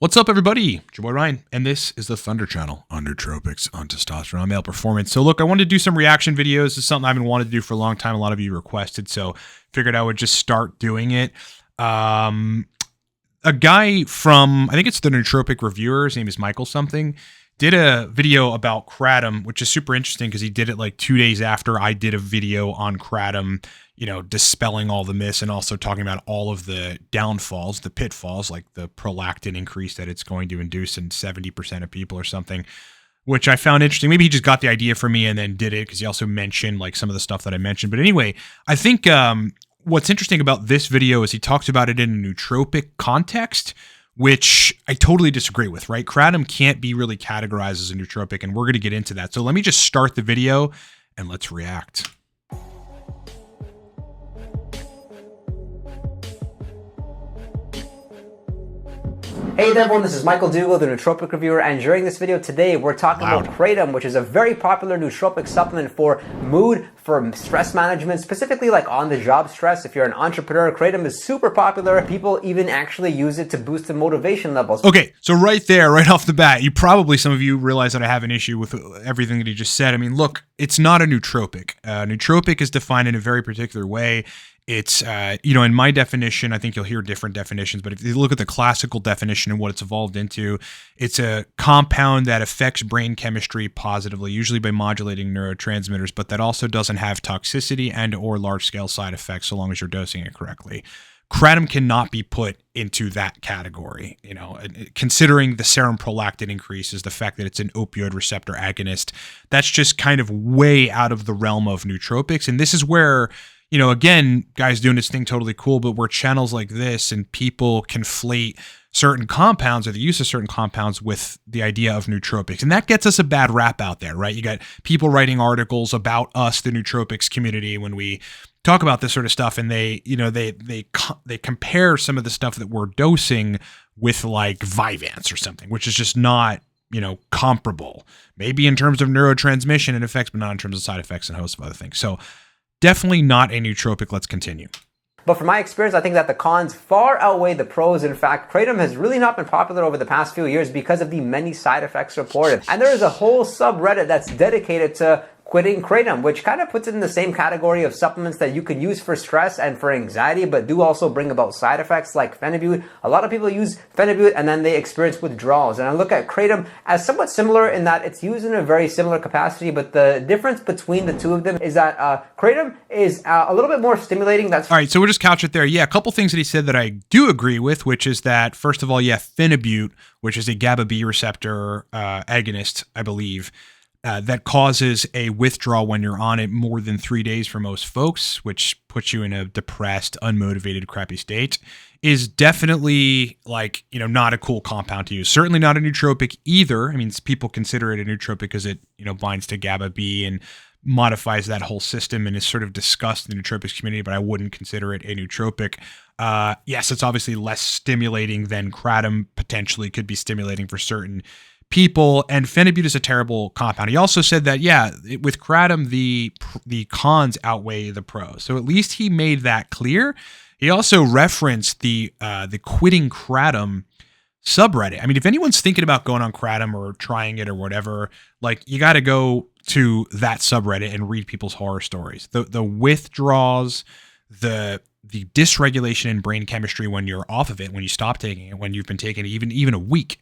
What's up, everybody? It's your boy Ryan, and this is the Thunder Channel on Nootropics on Testosterone Male Performance. So look, I wanted to do some reaction videos. This is something I've been wanting to do for a long time. A lot of you requested, so figured I would just start doing it. A guy from, I think it's the Nootropic Reviewer, his name is Michael something, did a video about Kratom, which is super interesting because he did it like 2 days after I did a video on Kratom, you know, dispelling all the myths and also talking about all of the downfalls, the pitfalls, like the prolactin increase that it's going to induce in 70% of people or something, which I found interesting. Maybe he just got the idea from me and then did it because he also mentioned like some of the stuff that I mentioned. But anyway, I think what's interesting about this video is he talks about it in a nootropic context, which I totally disagree with, right? Kratom can't be really categorized as a nootropic, and we're going to get into that. So let me just start the video and let's react. Hey there everyone, this is Michael Dougal, the Nootropic Reviewer, and during this video today we're talking about Kratom, which is a very popular nootropic supplement for mood, for stress management, specifically like on-the-job stress. If you're an entrepreneur, Kratom is super popular. People even actually use it to boost the motivation levels. Okay, so right there, right off the bat, some of you realize that I have an issue with everything that he just said. I mean, look, it's not a nootropic. Nootropic is defined in a very particular way. It's, in my definition, I think you'll hear different definitions, but if you look at the classical definition and what it's evolved into, it's a compound that affects brain chemistry positively, usually by modulating neurotransmitters, but that also doesn't have toxicity and or large-scale side effects so long as you're dosing it correctly. Kratom cannot be put into that category, considering the serum prolactin increases, the fact that it's an opioid receptor agonist. That's just kind of way out of the realm of nootropics, and this is where again, guys doing this thing totally cool, but where channels like this and people conflate certain compounds or the use of certain compounds with the idea of nootropics. And that gets us a bad rap out there, right? You got people writing articles about us, the nootropics community, when we talk about this sort of stuff, and they compare some of the stuff that we're dosing with like Vyvanse or something, which is just not comparable. Maybe in terms of neurotransmission and effects, but not in terms of side effects and a host of other things. So definitely not a nootropic. Let's continue. But from my experience, I think that the cons far outweigh the pros. In fact, Kratom has really not been popular over the past few years because of the many side effects reported. And there is a whole subreddit that's dedicated to quitting Kratom, which kind of puts it in the same category of supplements that you can use for stress and for anxiety, but do also bring about side effects like phenibut. A lot of people use phenibut and then they experience withdrawals. And I look at Kratom as somewhat similar in that it's used in a very similar capacity, but the difference between the two of them is that Kratom is a little bit more stimulating. All right, so we'll just couch it there. Yeah, a couple things that he said that I do agree with, which is that, first of all, phenibut, which is a GABA B receptor agonist, I believe, that causes a withdrawal when you're on it more than 3 days for most folks, which puts you in a depressed, unmotivated, crappy state, is definitely not a cool compound to use. Certainly not a nootropic either. I mean, people consider it a nootropic because it, binds to GABA B and modifies that whole system and is sort of discussed in the nootropics community, but I wouldn't consider it a nootropic. Yes, it's obviously less stimulating than Kratom potentially could be stimulating for certain people, and phenibut is a terrible compound. He also said that, with Kratom, the cons outweigh the pros. So at least he made that clear. He also referenced the quitting Kratom subreddit. I mean, if anyone's thinking about going on Kratom or trying it or whatever, you got to go to that subreddit and read people's horror stories. The withdrawals, the dysregulation in brain chemistry when you're off of it, when you stop taking it, when you've been taking it even a week.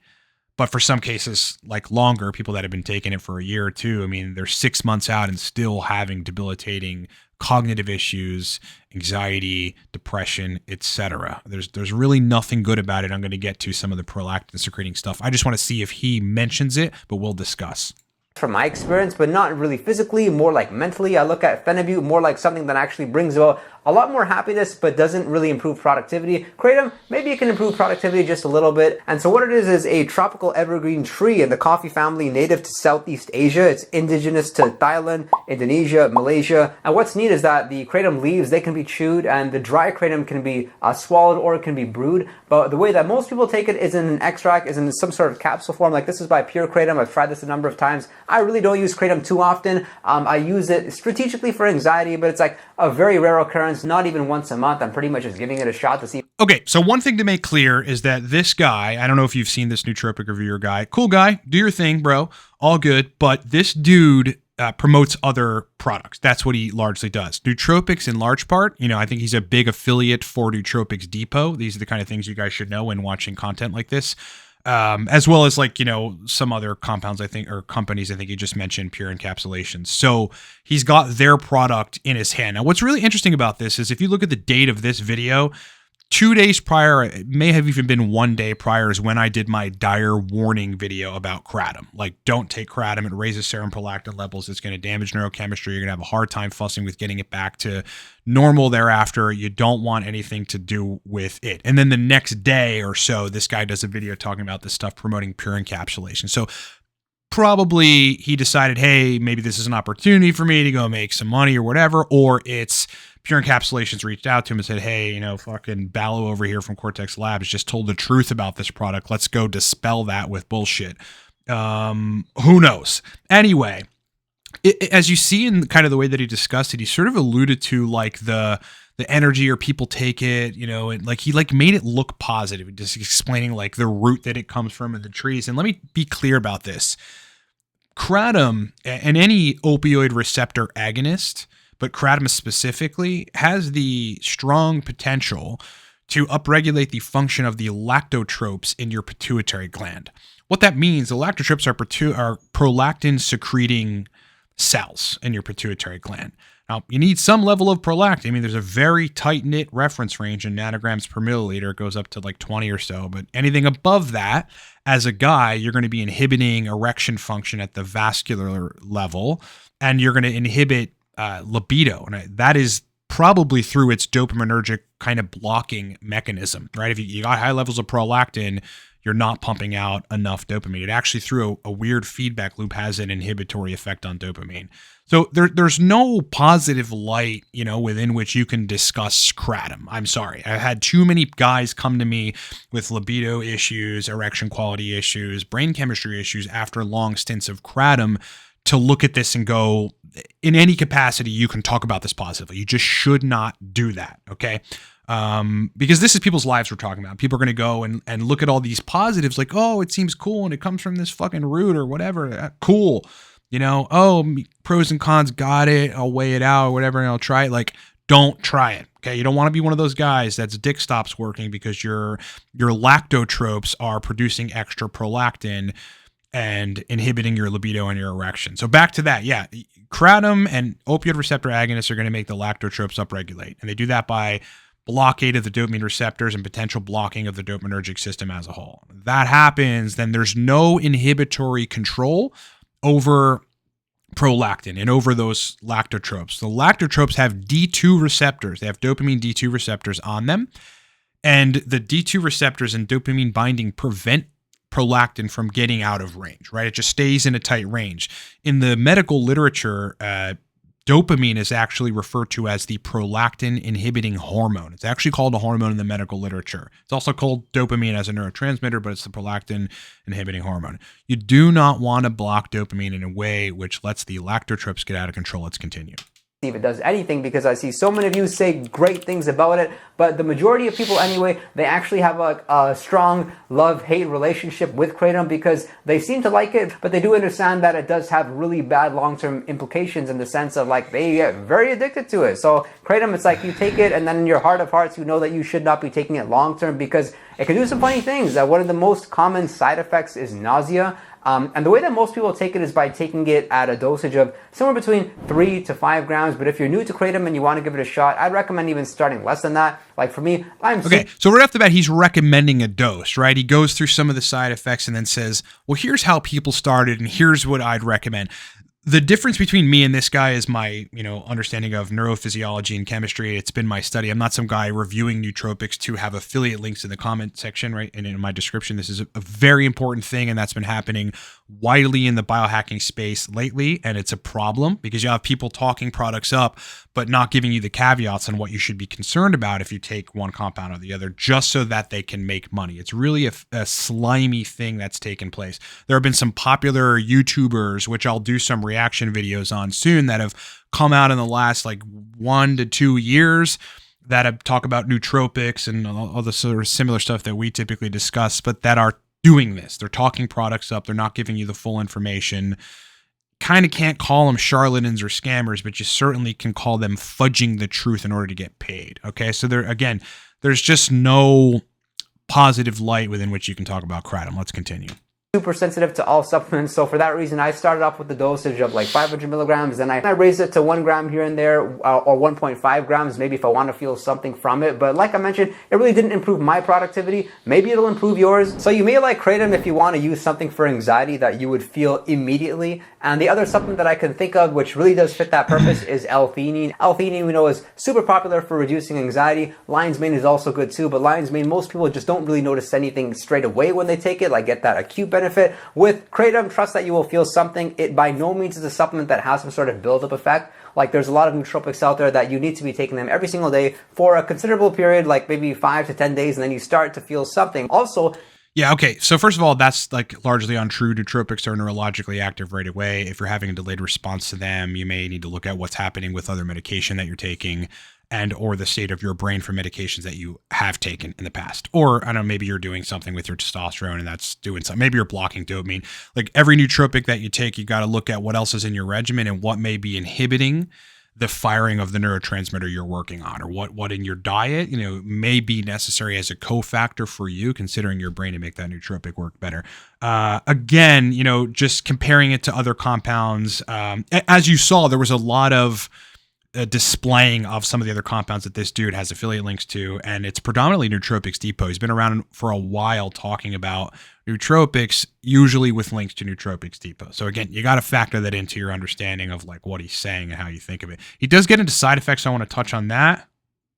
But for some cases, longer, people that have been taking it for a year or two, I mean, they're 6 months out and still having debilitating cognitive issues, anxiety, depression, etc. There's really nothing good about it. I'm going to get to some of the prolactin secreting stuff. I just want to see if he mentions it, but we'll discuss. From my experience, but not really physically, more like mentally. I look at phenibut more like something that actually brings about a lot more happiness, but doesn't really improve productivity. Kratom, maybe it can improve productivity just a little bit. And so what it is a tropical evergreen tree in the coffee family native to Southeast Asia. It's indigenous to Thailand, Indonesia, Malaysia. And what's neat is that the Kratom leaves, they can be chewed, and the dry Kratom can be swallowed or it can be brewed. But the way that most people take it is in an extract, is in some sort of capsule form. Like this is by Pure Kratom. I've tried this a number of times. I really don't use Kratom too often. I use it strategically for anxiety, but it's like a very rare occurrence. friends, not even once a month. I'm pretty much just giving it a shot to see. Okay, so one thing to make clear is that this guy, I don't know if you've seen this nootropic reviewer guy, cool guy, do your thing, bro, all good, but this dude promotes other products. That's what he largely does. Nootropics, in large part, I think he's a big affiliate for Nootropics Depot. These are the kind of things you guys should know when watching content like this. As well as some other compounds, I think, or companies, I think you just mentioned, Pure Encapsulations. So he's got their product in his hand. Now, what's really interesting about this is if you look at the date of this video, 2 days prior, it may have even been 1 day prior, is when I did my dire warning video about kratom. Like, don't take kratom. It raises serum prolactin levels. It's going to damage neurochemistry. You're going to have a hard time fussing with getting it back to normal thereafter. You don't want anything to do with it. And then the next day or so, this guy does a video talking about this stuff, promoting Pure Encapsulation. So probably he decided, hey, maybe this is an opportunity for me to go make some money or whatever, or it's Pure Encapsulations reached out to him and said, hey, fucking Ballo over here from Cortex Labs just told the truth about this product. Let's go dispel that with bullshit. Who knows? Anyway, as you see in kind of the way that he discussed it, he sort of alluded to the energy or people take it, and he made it look positive, just explaining the root that it comes from in the trees. And let me be clear about this. Kratom and any opioid receptor agonist, but kratom specifically, has the strong potential to upregulate the function of the lactotropes in your pituitary gland. What that means, the lactotropes are prolactin secreting cells in your pituitary gland. Now, you need some level of prolactin. I mean, there's a very tight-knit reference range in nanograms per milliliter. It goes up to 20 or so, but anything above that, as a guy, you're going to be inhibiting erection function at the vascular level, and you're going to inhibit libido. And that is probably through its dopaminergic kind of blocking mechanism, right? If you got high levels of prolactin, you're not pumping out enough dopamine. It actually, through a weird feedback loop, has an inhibitory effect on dopamine. So there's no positive light, within which you can discuss kratom. I'm sorry. I've had too many guys come to me with libido issues, erection quality issues, brain chemistry issues after long stints of kratom to look at this and go, in any capacity, you can talk about this positively. You just should not do that, okay? Because this is people's lives we're talking about. People are going to go and look at all these positives like, oh, it seems cool and it comes from this fucking root or whatever. Cool. Pros and cons, got it. I'll weigh it out or whatever and I'll try it. Don't try it, okay? You don't want to be one of those guys that's dick stops working because your lactotropes are producing extra prolactin and inhibiting your libido and your erection. So back to that, yeah, kratom and opioid receptor agonists are going to make the lactotropes upregulate, and they do that by blockade of the dopamine receptors and potential blocking of the dopaminergic system as a whole. If that happens, then there's no inhibitory control over prolactin and over those lactotropes. The lactotropes have D2 receptors. They have dopamine D2 receptors on them, and the D2 receptors and dopamine binding prevent prolactin from getting out of range, right? It just stays in a tight range. In the medical literature, dopamine is actually referred to as the prolactin inhibiting hormone. It's actually called a hormone in the medical literature. It's also called dopamine as a neurotransmitter, but it's the prolactin inhibiting hormone. You do not want to block dopamine in a way which lets the lactotropes get out of control. Let's continue. If it does anything, because I see so many of you say great things about it, but the majority of people anyway, they actually have a strong love-hate relationship with kratom because they seem to like it, but they do understand that it does have really bad long-term implications in the sense of they get very addicted to it. So kratom, it's you take it and then in your heart of hearts, you know that you should not be taking it long-term because it can do some funny things. One of the most common side effects is nausea. And the way that most people take it is by taking it at a dosage of somewhere between 3 to 5 grams. But if you're new to kratom and you want to give it a shot, I'd recommend even starting less than that. For me, okay. So right off the bat, he's recommending a dose, right? He goes through some of the side effects and then says, well, here's how people started and here's what I'd recommend. The difference between me and this guy is my, understanding of neurophysiology and chemistry. It's been my study. I'm not some guy reviewing nootropics to have affiliate links in the comment section, right? And in my description, this is a very important thing, and that's been happening widely in the biohacking space lately. And it's a problem because you have people talking products up, but not giving you the caveats on what you should be concerned about if you take one compound or the other, just so that they can make money. It's really a slimy thing that's taken place. There have been some popular YouTubers, which I'll do some reaction videos on soon, that have come out in the last like 1 to 2 years that talk about nootropics and all the sort of similar stuff that we typically discuss, but that are doing this. They're talking products up. They're not giving you the full information. Kind of can't call them charlatans or scammers, but you certainly can call them fudging the truth in order to get paid. Okay. So there's just no positive light within which you can talk about kratom. Let's continue. Super sensitive to all supplements, so for that reason I started off with the dosage of like 500 milligrams, then I raised it to 1 gram here and there, or 1.5 grams maybe if I want to feel something from it. But like I mentioned, it really didn't improve my productivity. Maybe it'll improve yours. So you may like kratom if you want to use something for anxiety that you would feel immediately. And the other supplement that I can think of which really does fit that purpose is L-theanine. L-theanine we know is super popular for reducing anxiety. Lion's mane is also good too, but lion's mane, most people just don't really notice anything straight away when they take it, like get that acute benefit. With kratom, trust that you will feel something. It by no means is a supplement that has some sort of build-up effect. Like there's a lot of nootropics out there that you need to be taking them every single day for a considerable period, like maybe 5 to 10 days, and then you start to feel something. Also, yeah, okay. So first of all, that's like largely untrue. Nootropics are neurologically active right away. If you're having a delayed response to them, you may need to look at what's happening with other medication that you're taking and or the state of your brain for medications that you have taken in the past. Or, I don't know, maybe you're doing something with your testosterone and that's doing something. Maybe you're blocking dopamine. Like every nootropic that you take, you got to look at what else is in your regimen and what may be inhibiting the firing of the neurotransmitter you're working on, or what in your diet, may be necessary as a cofactor for you, considering your brain to make that nootropic work better. Again, just comparing it to other compounds, as you saw, there was a lot of displaying of some of the other compounds that this dude has affiliate links to, and it's predominantly Nootropics Depot. He's been around for a while talking about nootropics, usually with links to Nootropics Depot. So again, you got to factor that into your understanding of like what he's saying and how you think of it. He does get into side effects. So I want to touch on that.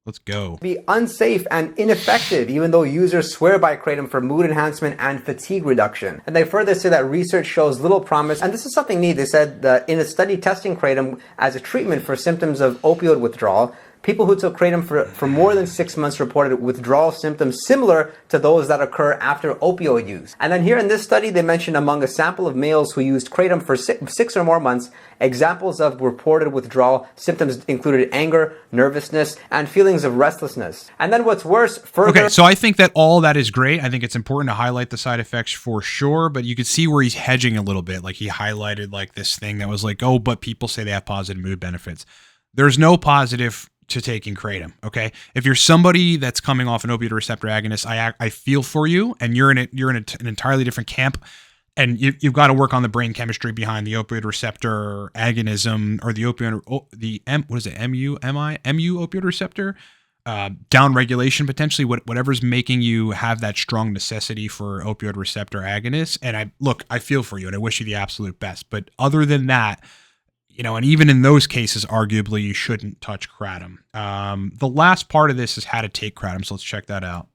Let's go. Be unsafe and ineffective, even though users swear by kratom for mood enhancement and fatigue reduction. And they further say that research shows little promise. And this is something neat. They said that in a study testing kratom as a treatment for symptoms of opioid withdrawal, people who took kratom for more than 6 months reported withdrawal symptoms similar to those that occur after opioid use. And then here in this study, they mentioned among a sample of males who used kratom for six or more months, examples of reported withdrawal symptoms included anger, nervousness, and feelings of restlessness. And then what's worse, further... Okay, so I think that all that is great. I think it's important to highlight the side effects for sure, but you could see where he's hedging a little bit. Like he highlighted like this thing that was like, oh, but people say they have positive mood benefits. There's no positive to taking kratom. Okay. If you're somebody that's coming off an opioid receptor agonist, I feel for you, and you're in an entirely different camp, and you've got to work on the brain chemistry behind the opioid receptor agonism, or the MU opioid receptor down regulation, potentially whatever's making you have that strong necessity for opioid receptor agonists. And I feel for you and I wish you the absolute best. But other than that, and even in those cases, arguably, you shouldn't touch kratom. The last part of this is how to take kratom, so let's check that out.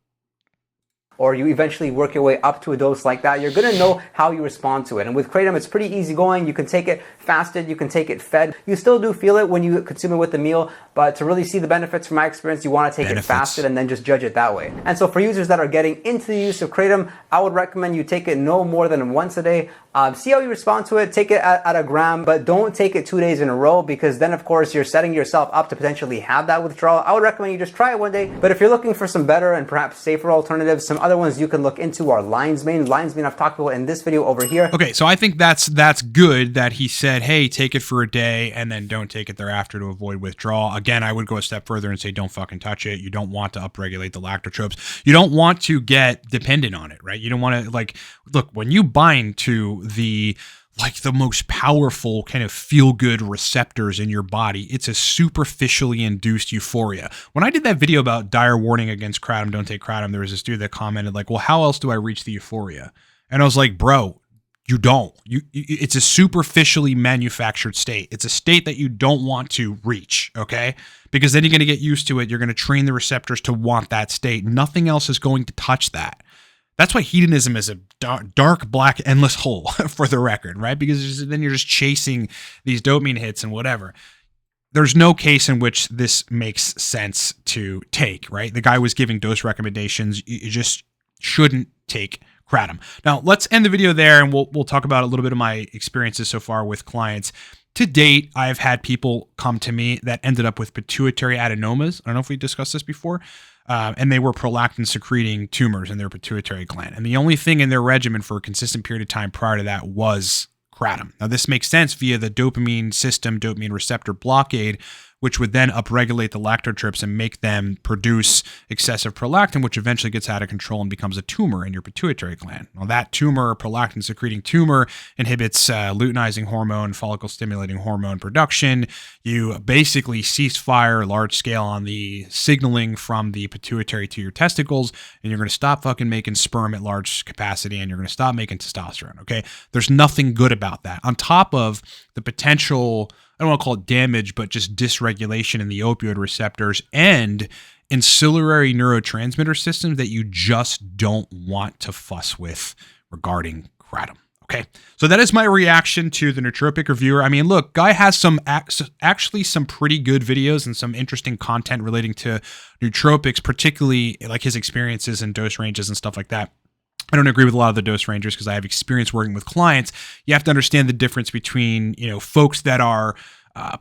Or you eventually work your way up to a dose like that, you're going to know how you respond to it. And with kratom, it's pretty easy going. You can take it fasted, you can take it fed. You still do feel it when you consume it with the meal, but to really see the benefits from my experience, you want to take it fasted and then just judge it that way. And so for users that are getting into the use of kratom, I would recommend you take it no more than once a day. See how you respond to it, take it at a gram, but don't take it 2 days in a row, because then of course you're setting yourself up to potentially have that withdrawal. I would recommend you just try it one day, but if you're looking for some better and perhaps safer alternatives, some other ones you can look into are lion's mane. Lion's mane I've talked about in this video over here. Okay, so I think that's good that he said, hey, take it for a day and then don't take it thereafter to avoid withdrawal. Again, I would go a step further and say don't fucking touch it. You don't want to upregulate the lactotropes. You don't want to get dependent on it, right? You don't want to, look, when you bind to the most powerful kind of feel-good receptors in your body, it's a superficially induced euphoria. When I did that video about dire warning against kratom, don't take kratom, there was this dude that commented like, well, how else do I reach the euphoria? And I was like, bro, you don't. It's a superficially manufactured state. It's a state that you don't want to reach, okay? Because then you're going to get used to it. You're going to train the receptors to want that state. Nothing else is going to touch that. That's why hedonism is a dark, black, endless hole, for the record, right? Because then you're just chasing these dopamine hits and whatever. There's no case in which this makes sense to take, right? The guy was giving dose recommendations. You just shouldn't take kratom. Now, let's end the video there, and we'll talk about a little bit of my experiences so far with clients to date, I've had people come to me that ended up with pituitary adenomas. I don't know if we discussed this before. And they were prolactin secreting tumors in their pituitary gland. And the only thing in their regimen for a consistent period of time prior to that was Kratom. Now, this makes sense via the dopamine system, dopamine receptor blockade, which would then upregulate the lactotrypsin and make them produce excessive prolactin, which eventually gets out of control and becomes a tumor in your pituitary gland. Well, that tumor, prolactin-secreting tumor, inhibits luteinizing hormone, follicle-stimulating hormone production. You basically cease fire large scale on the signaling from the pituitary to your testicles, and you're going to stop fucking making sperm at large capacity, and you're going to stop making testosterone, okay? There's nothing good about that. On top of the potential, I don't want to call it damage, but just dysregulation in the opioid receptors and ancillary neurotransmitter systems that you just don't want to fuss with regarding Kratom. Okay, so that is my reaction to the Nootropic Reviewer. I mean, look, guy has actually some pretty good videos and some interesting content relating to nootropics, particularly like his experiences and dose ranges and stuff like that. I don't agree with a lot of the dose rangers because I have experience working with clients. You have to understand the difference between, folks that are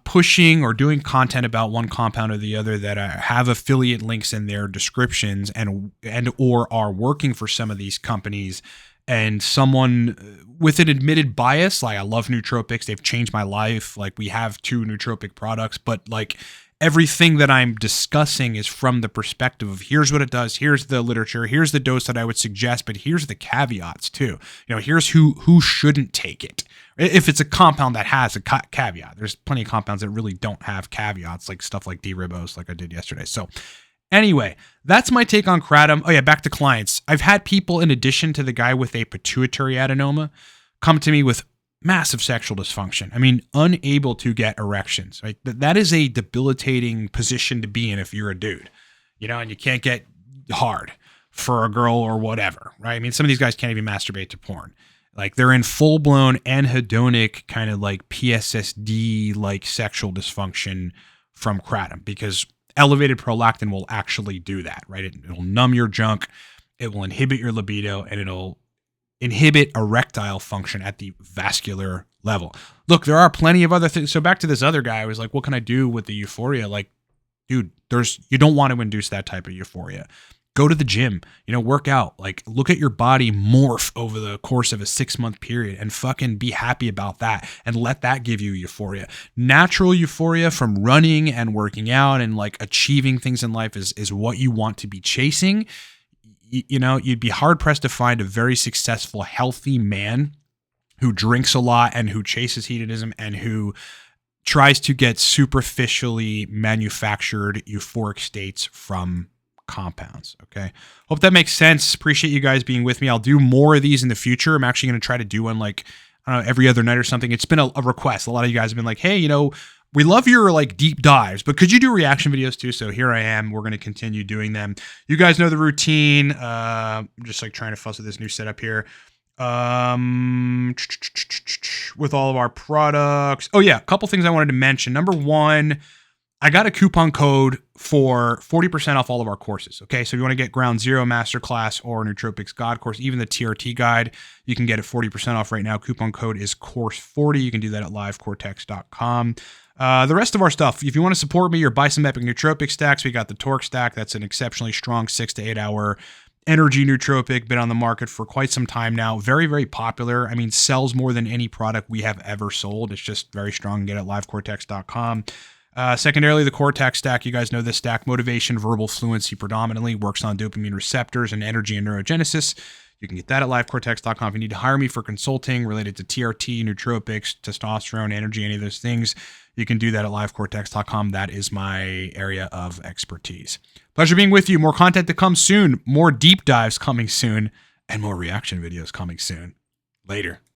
pushing or doing content about one compound or the other that have affiliate links in their descriptions and or are working for some of these companies, and someone with an admitted bias. Like, I love nootropics. They've changed my life. Like, we have 2 nootropic products, but like, everything that I'm discussing is from the perspective of here's what it does, here's the literature, here's the dose that I would suggest, but here's the caveats too. Here's who shouldn't take it. If it's a compound that has a caveat, there's plenty of compounds that really don't have caveats, like stuff like D-ribose, like I did yesterday. So anyway, that's my take on Kratom. Oh yeah, back to clients. I've had people, in addition to the guy with a pituitary adenoma, come to me with massive sexual dysfunction. I mean, unable to get erections, right? That is a debilitating position to be in if you're a dude, and you can't get hard for a girl or whatever, right? I mean, some of these guys can't even masturbate to porn. Like, they're in full-blown anhedonic kind of like PSSD like sexual dysfunction from Kratom, because elevated prolactin will actually do that, right? It'll numb your junk, it will inhibit your libido, and it'll inhibit erectile function at the vascular level. Look, there are plenty of other things. So back to this other guy, I was like, what can I do with the euphoria? Like, dude, you don't want to induce that type of euphoria. Go to the gym, work out, like, look at your body morph over the course of a 6-month period and fucking be happy about that and let that give you euphoria. Natural euphoria from running and working out and like achieving things in life is what you want to be chasing. You'd be hard pressed to find a very successful, healthy man who drinks a lot and who chases hedonism and who tries to get superficially manufactured euphoric states from compounds. Okay. Hope that makes sense. Appreciate you guys being with me. I'll do more of these in the future. I'm actually going to try to do one like, I don't know, every other night or something. It's been a request. A lot of you guys have been like, hey, we love your like deep dives, but could you do reaction videos too? So here I am. We're going to continue doing them. You guys know the routine. I'm just like trying to fuss with this new setup here. With all of our products. Oh yeah. A couple things I wanted to mention. Number one, I got a coupon code for 40% off all of our courses. Okay. So if you want to get Ground Zero Masterclass or Nootropics God course, even the TRT guide, you can get it 40% off right now. Coupon code is course40. You can do that at livecortex.com. The rest of our stuff, if you want to support me or buy some epic nootropic stacks, we got the Torque stack. That's an exceptionally strong 6 to 8 hour energy nootropic, been on the market for quite some time now. Very, very popular. I mean, sells more than any product we have ever sold. It's just very strong. Get it at livecortex.com. Secondarily, the Cortex stack. You guys know this stack. Motivation, verbal fluency predominantly, works on dopamine receptors and energy and neurogenesis. You can get that at livecortex.com. If you need to hire me for consulting related to TRT, nootropics, testosterone, energy, any of those things, you can do that at livecortex.com. That is my area of expertise. Pleasure being with you. More content to come soon. More deep dives coming soon. And more reaction videos coming soon. Later.